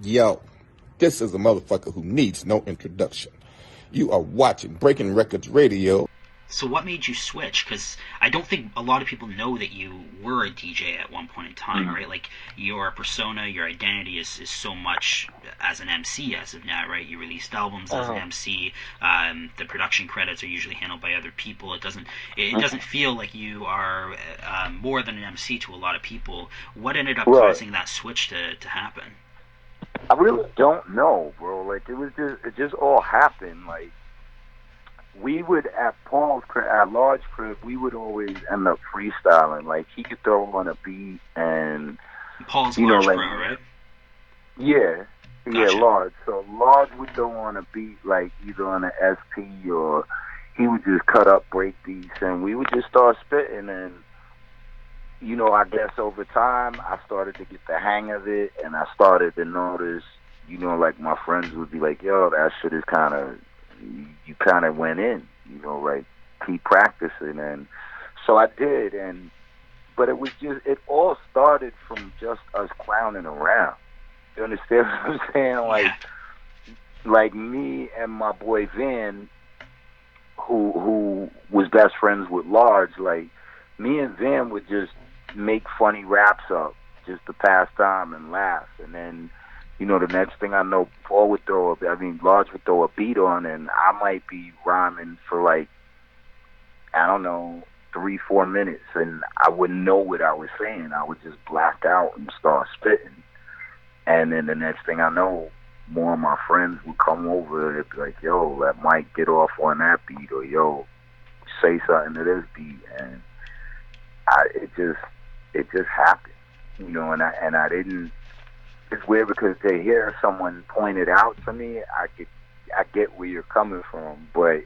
Yo, this is a motherfucker who needs no introduction. You are watching Breaking Records Radio. So what made you switch? Because I don't think a lot of people know that you were a DJ at one point in time, right? Like, your persona, your identity is so much as an MC as of now, right? You released albums as an MC. The production credits are usually handled by other people. It doesn't feel like you are more than an MC to a lot of people. What ended up causing that switch to happen? I really don't know, bro. Like, it just all happened. Like, we would, at Large Crib, we would always end up freestyling. Like, he could throw on a beat and... Paul's Large Pro, right? Yeah. Gotcha. Yeah, Large. So Large would throw on a beat, like, either on an SP or he would just cut up break beats, and we would just start spitting. And, you know, I guess over time, I started to get the hang of it, and I started to notice, you know, like, my friends would be like, yo, that shit is kind of... You kind of went in, you know, like, keep practicing. And so I did, but it was just, it all started from just us clowning around. You understand what I'm saying? Like me and my boy Van, who was best friends with Large, like, me and Van would just make funny raps up just to pass time and laugh. And then, you know, the next thing I know, Large would throw a beat on, and I might be rhyming for, like, I don't know, 3-4 minutes, and I wouldn't know what I was saying. I would just black out and start spitting. And then the next thing I know, more of my friends would come over, they'd be like, yo, let Mike get off on that beat, or yo, say something to this beat. And it just happened, you know, and I didn't. It's weird because to hear someone point it out to me, I get where you're coming from, but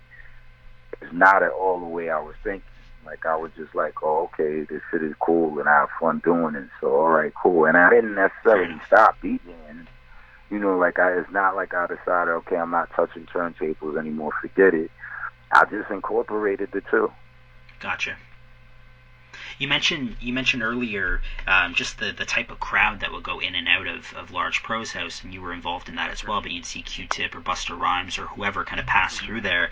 it's not at all the way I was thinking. Like, I was just like, oh, okay, this shit is cool, and I have fun doing it, so all right, cool. And I didn't necessarily stop DJing. You know, like, it's not like I decided, okay, I'm not touching turntables anymore, forget it. I just incorporated the two. Gotcha. You mentioned earlier just the type of crowd that would go in and out of Large Pro's house, and you were involved in that as well, but you'd see Q-Tip or Busta Rhymes or whoever kind of pass through there.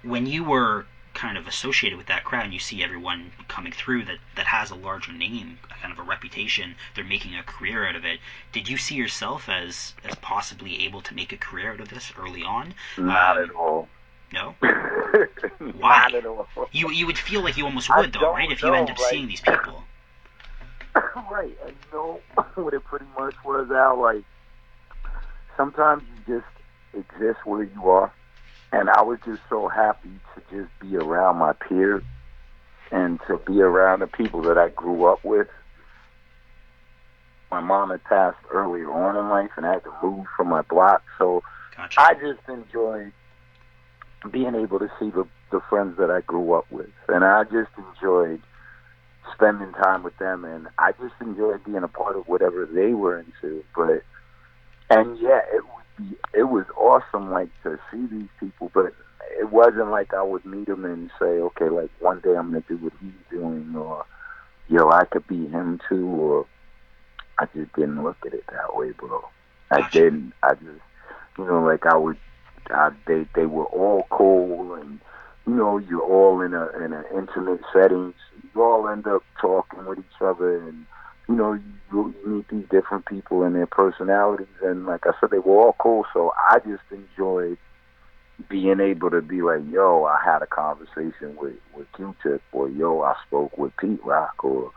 When you were kind of associated with that crowd and you see everyone coming through that has a larger name, kind of a reputation, they're making a career out of it, did you see yourself as possibly able to make a career out of this early on? Not at all. No? Why? Not at all. You would feel like you almost would, though, right? If you end up seeing these people. Right. And you know what it pretty much was out, like, sometimes you just exist where you are. And I was just so happy to just be around my peers and to be around the people that I grew up with. My mom had passed earlier on in life, and I had to move from my block. So Gotcha. I just enjoyed being able to see the friends that I grew up with. And I just enjoyed spending time with them, and I just enjoyed being a part of whatever they were into. And yeah, it was awesome, like, to see these people, but it wasn't like I would meet them and say, okay, like, one day I'm going to do what he's doing, or, yo, I could be him too, or I just didn't look at it that way, bro. I didn't. I just, you know, like, they were all cool, and, you know, you're all in an intimate setting, so you all end up talking with each other, and, you know, you meet these different people and their personalities, and like I said, they were all cool, so I just enjoyed being able to be like, yo, I had a conversation with Q-Tip, or yo, I spoke with Pete Rock, or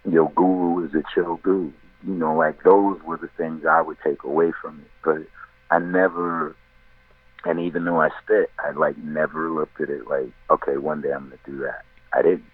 yo, Guru is a chill dude. You know, like, those were the things I would take away from it, but I never, and even though I spit, I, like, never looked at it like, okay, one day I'm going to do that. I didn't.